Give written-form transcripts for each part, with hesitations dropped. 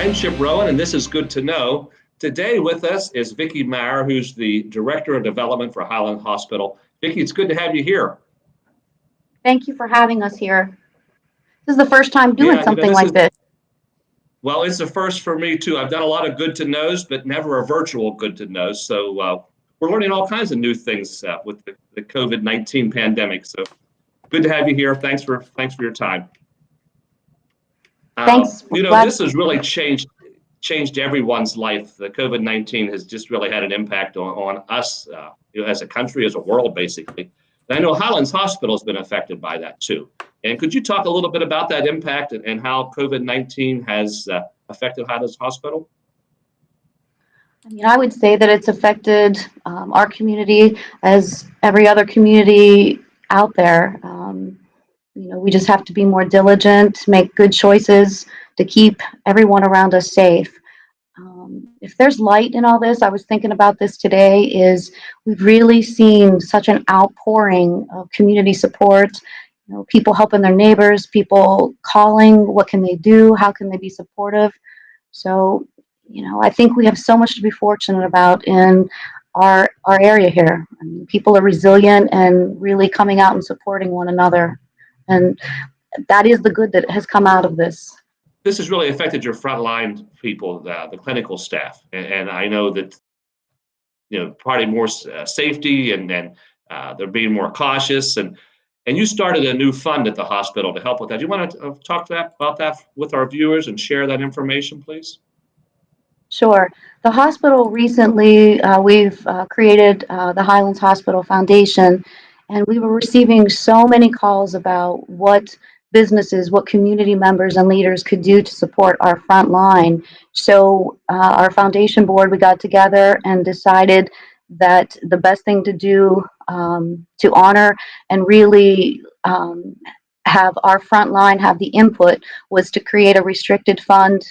Friendship, Rowan, and this is Good to Know. Today with us is Vicki Meier, who's the Director of Development for Highlands Hospital. Vicki, it's good to have you here. Thank you for having us here. This is the first time doing something like this. Well, it's the first for me too. I've done a lot of Good to Knows, but never a virtual Good to Know. So we're learning all kinds of new things with the COVID-19 pandemic. So good to have you here. Thanks for your time. Thanks. This has really changed everyone's life. The COVID-19 has just really had an impact on us as a country, as a world, basically. And I know Highlands Hospital has been affected by that too. And could you talk a little bit about that impact and how COVID-19 has affected Highlands Hospital? I would say that it's affected our community as every other community out there. We just have to be more diligent, make good choices to keep everyone around us safe. If there's light in all this, I was thinking about this today, is we've really seen such an outpouring of community support, people helping their neighbors, people calling, what can they do, how can they be supportive. So, I think we have so much to be fortunate about in our area here. People are resilient and really coming out and supporting one another. And that is the good that has come out of this. This has really affected your frontline people, the clinical staff. And I know that, probably more safety and they're being more cautious. And you started a new fund at the hospital to help with that. Do you want to talk about that with our viewers and share that information, please? Sure. The hospital recently, we've created the Highlands Hospital Foundation, and we were receiving so many calls about what businesses, what community members and leaders could do to support our front line. So our foundation board, we got together and decided that the best thing to do to honor and really have our front line have the input was to create a restricted fund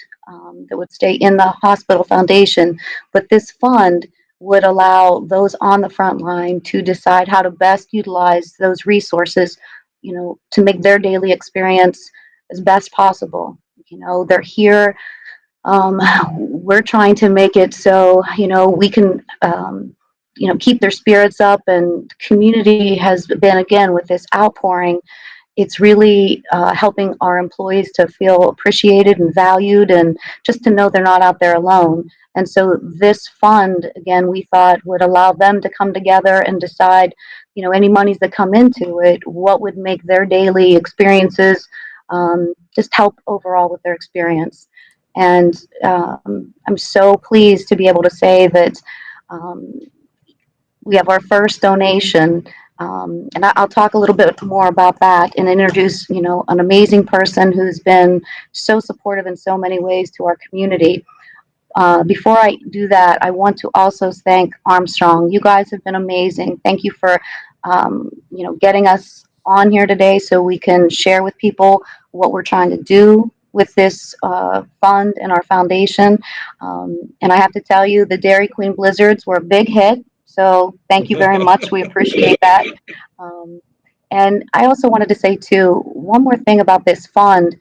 that would stay in the hospital foundation. But this fund would allow those on the front line to decide how to best utilize those resources, to make their daily experience as best possible. They're here. We're trying to make it so, we can, keep their spirits up, and community has been, again, with this outpouring, it's really helping our employees to feel appreciated and valued, and just to know they're not out there alone. And so this fund, again, we thought would allow them to come together and decide, any monies that come into it, what would make their daily experiences just help overall with their experience. And I'm so pleased to be able to say that we have our first donation. And I'll talk a little bit more about that and introduce, an amazing person who's been so supportive in so many ways to our community. Before I do that, I want to also thank Armstrong. You guys have been amazing. Thank you for, getting us on here today so we can share with people what we're trying to do with this fund and our foundation. And I have to tell you, the Dairy Queen Blizzards were a big hit. So thank you very much. We appreciate that. And I also wanted to say, too, one more thing about this fund.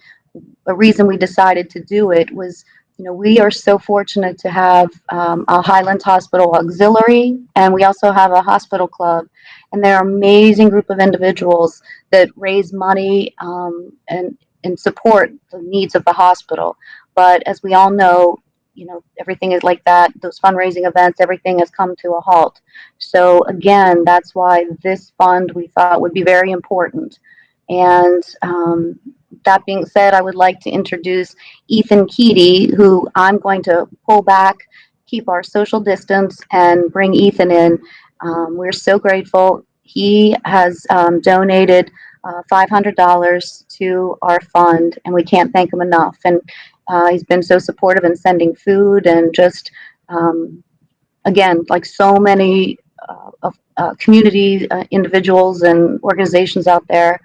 The reason we decided to do it was, we are so fortunate to have a Highlands Hospital Auxiliary, and we also have a hospital club. And they're an amazing group of individuals that raise money and support the needs of the hospital. But as we all know, everything is like that. Those fundraising events, everything has come to a halt. So again, that's why this fund we thought would be very important. And that being said, I would like to introduce Ethan Keaty, who I'm going to pull back, keep our social distance, and bring Ethan in. We're so grateful. He has donated $500 to our fund, and we can't thank him enough. And he's been so supportive in sending food and just, again, like so many community individuals and organizations out there,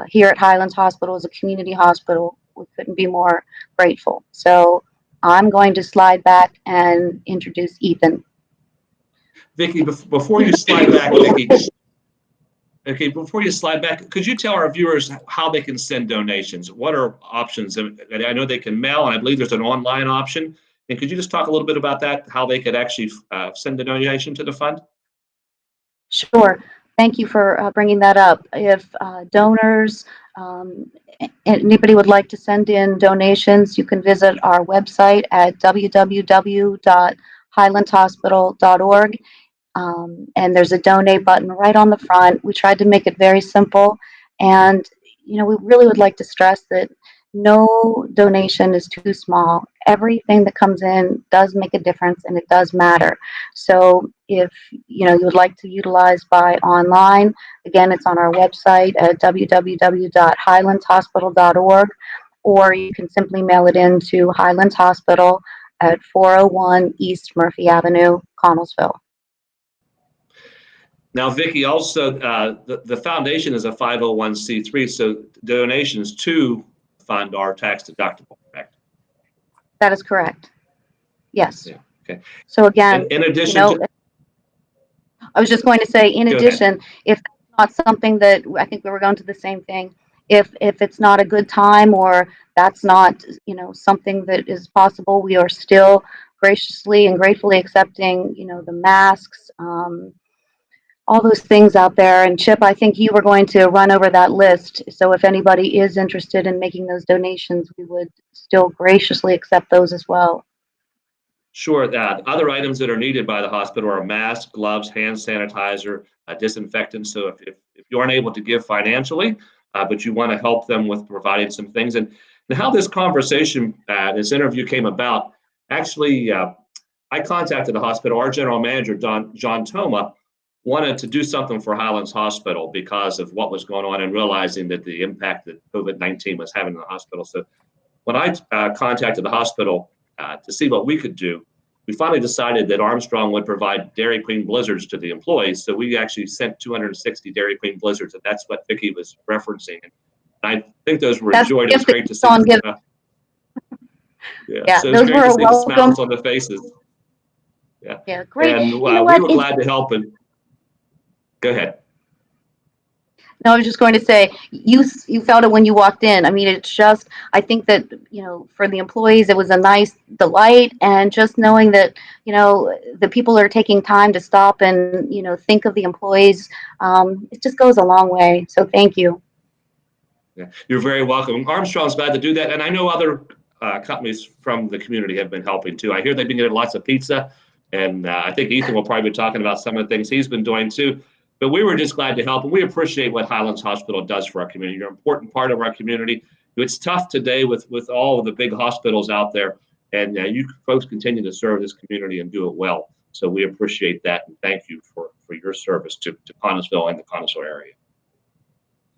here at Highlands Hospital as a community hospital, we couldn't be more grateful. So I'm going to slide back and introduce Ethan. Vicki, before you slide back, Vicki, Okay, before you slide back, could you tell our viewers how they can send donations? What are options? And I know they can mail, and I believe there's an online option. And could you just talk a little bit about that, how they could actually send a donation to the fund? Sure. Thank you for bringing that up. If donors, um, anybody would like to send in donations, you can visit our website at www.highlandshospital.org. And there's a donate button right on the front. We tried to make it very simple. And, we really would like to stress that no donation is too small. Everything that comes in does make a difference and it does matter. So if, you would like to utilize by online, again, it's on our website at www.highlandshospital.org, or you can simply mail it in to Highlands Hospital at 401 East Murphy Avenue, Connellsville. Now, Vicki, also the foundation is a 501c3, so donations to the fund are tax deductible, correct? That is correct. Yes. Yeah. Okay. So again, in addition to, I was just going to say, in go addition, ahead. if that's not something that I think we were going to the same thing, if it's not a good time or that's not something that is possible, we are still graciously and gratefully accepting the masks, all those things out there. And Chip, I think you were going to run over that list. So if anybody is interested in making those donations, we would still graciously accept those as well. Sure. Other items that are needed by the hospital are masks, gloves, hand sanitizer, disinfectant. So if you aren't able to give financially, but you want to help them with providing some things, and how this conversation, this interview came about, actually, I contacted the hospital. Our general manager, John Toma, wanted to do something for Highlands Hospital because of what was going on and realizing that the impact that COVID-19 was having in the hospital. So when I contacted the hospital to see what we could do, we finally decided that Armstrong would provide Dairy Queen blizzards to the employees. So we actually sent 260 Dairy Queen blizzards, and that's what Vicki was referencing. And I think those were enjoyed. It was great to see. Yeah, so it was those great were to a see the smiles welcome. on the faces. Yeah, great. And You know we what? were glad to help. And go ahead. No, I was just going to say, you felt it when you walked in. I mean, it's just, I think that, for the employees, it was a nice delight. And just knowing that, the people are taking time to stop and, think of the employees, it just goes a long way. So thank you. Yeah, you're very welcome. Armstrong's glad to do that. And I know other companies from the community have been helping too. I hear they've been getting lots of pizza. And I think Ethan will probably be talking about some of the things he's been doing too. But we were just glad to help, and we appreciate what Highlands Hospital does for our community. You're an important part of our community. It's tough today with all of the big hospitals out there, and you folks continue to serve this community and do it well. So we appreciate that, and thank you for your service to Connellsville and the Connellsville area.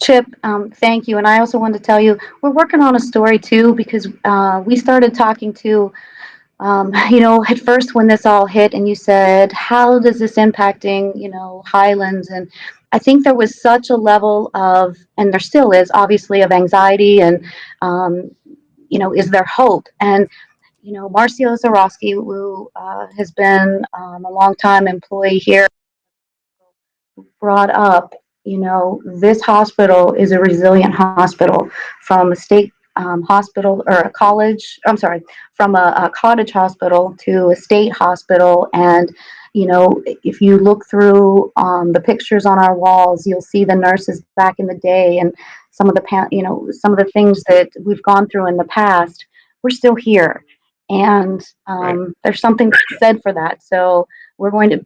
Chip, thank you. And I also wanted to tell you, we're working on a story too, because we started talking to at first when this all hit and you said, how does this impacting, Highlands? And I think there was such a level of, and there still is, obviously, of anxiety and, is there hope? And, Marcio Zarowski, who has been a longtime employee here, brought up, this hospital is a resilient hospital from a state hospital or a college, I'm sorry, from a cottage hospital to a state hospital. And, if you look through the pictures on our walls, you'll see the nurses back in the day and some of the, some of the things that we've gone through in the past. We're still here. And Right. there's something said for that. So we're going to,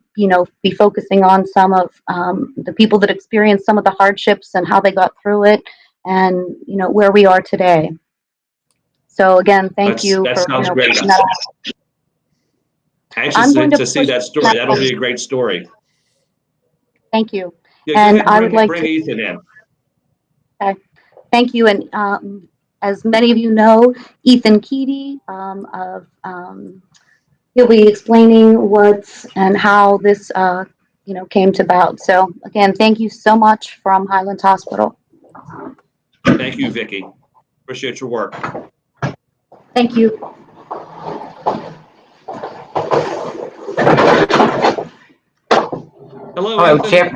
be focusing on some of the people that experienced some of the hardships and how they got through it, and where we are today. So again, thank you that for sounds great. Anxious to see that story. That'll be a great story. Thank you. Yeah, and go ahead I would like bring to Ethan in. Okay. Thank you. And as many of you know, Ethan Keedy he'll be explaining what and how this came to about. So again, thank you so much from Highlands Hospital. Thank you, Vicki. Appreciate your work. Thank you. Hello, Hello, Ethan. Chip.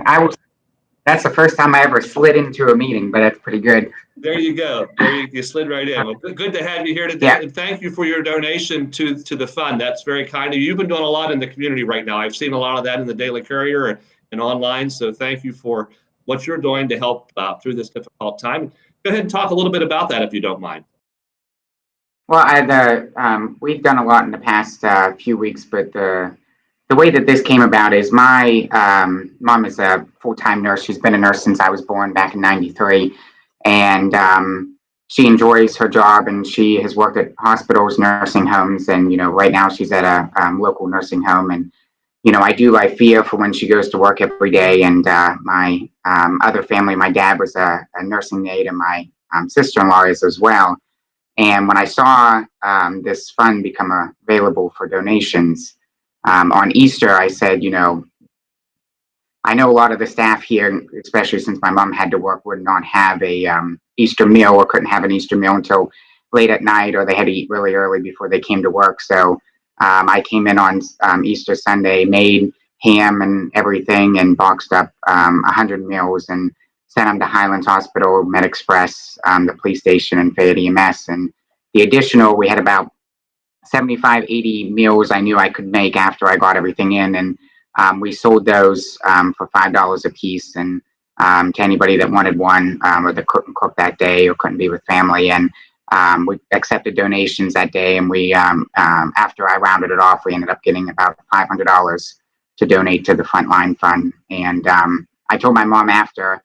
That's the first time I ever slid into a meeting, but that's pretty good. There you go. You slid right in. Well, good to have you here today, Yeah. and thank you for your donation to the fund. That's very kind of you. You've been doing a lot in the community right now. I've seen a lot of that in the Daily Courier and online. So thank you for what you're doing to help through this difficult time. Go ahead and talk a little bit about that if you don't mind. Well, we've done a lot in the past few weeks, but the way that this came about is my mom is a full-time nurse. She's been a nurse since I was born back in '93, and she enjoys her job, and she has worked at hospitals, nursing homes, and right now she's at a local nursing home. And I fear for when she goes to work every day. And my other family, my dad was a nursing aide, and my sister-in-law is as well. And when I saw this fund become available for donations on Easter, I said, I know a lot of the staff here, especially since my mom had to work, would not have a Easter meal, or couldn't have an Easter meal until late at night, or they had to eat really early before they came to work. So I came in on Easter Sunday, made ham and everything, and boxed up 100 meals and sent them to Highlands Hospital, Med Express, the police station, and Fayette EMS. And the additional, we had about 75, 80 meals I knew I could make after I got everything in. And we sold those for $5 a piece, and to anybody that wanted one, or that couldn't cook that day or couldn't be with family. And we accepted donations that day, and we after I rounded it off, we ended up getting about $500 to donate to the Frontline Fund. And I told my mom after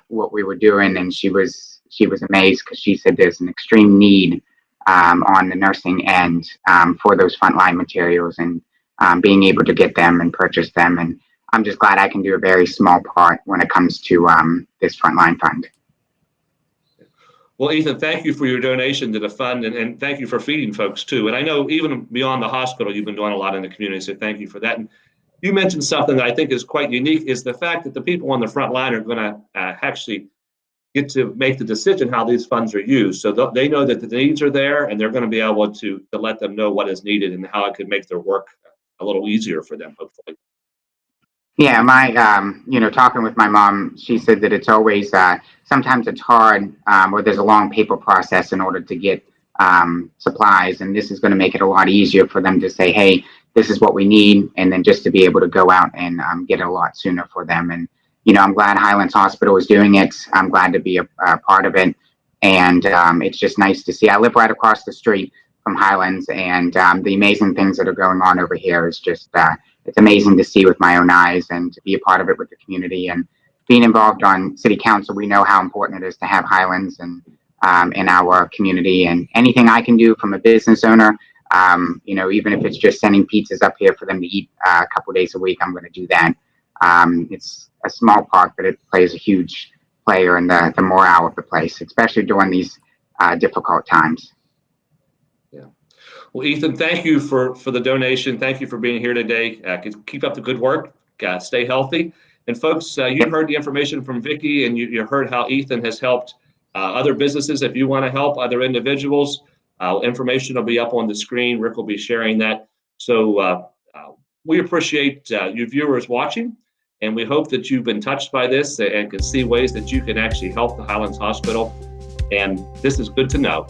what we were doing, and she was amazed, because she said there's an extreme need on the nursing end for those frontline materials, and being able to get them and purchase them. And I'm just glad I can do a very small part when it comes to this Frontline Fund. Well, Ethan, thank you for your donation to the fund, and thank you for feeding folks too. And I know even beyond the hospital, you've been doing a lot in the community, so thank you for that. And you mentioned something that I think is quite unique, is the fact that the people on the front line are going to actually get to make the decision how these funds are used. So they know that the needs are there, and they're going to be able to let them know what is needed and how it could make their work a little easier for them, hopefully. Yeah, talking with my mom, she said that it's always, sometimes it's hard, or there's a long paper process in order to get supplies. And this is going to make it a lot easier for them to say, hey, this is what we need. And then just to be able to go out and get it a lot sooner for them. And, I'm glad Highlands Hospital is doing it. I'm glad to be a part of it. And it's just nice to see. I live right across the street from Highlands, and the amazing things that are going on over here is just, it's amazing to see with my own eyes, and to be a part of it with the community. And being involved on city council, we know how important it is to have Highlands and in our community. And anything I can do from a business owner, even if it's just sending pizzas up here for them to eat a couple days a week, I'm going to do that. It's a small part, but it plays a huge player in the morale of the place, especially during these difficult times. Yeah. Well, Ethan, thank you for the donation. Thank you for being here today. Keep up the good work. Stay healthy. And folks, you've heard the information from Vicki, and you heard how Ethan has helped other businesses. If you want to help other individuals, information will be up on the screen. Rick will be sharing that. So we appreciate you viewers watching, and we hope that you've been touched by this and can see ways that you can actually help the Highlands Hospital. And this is good to know.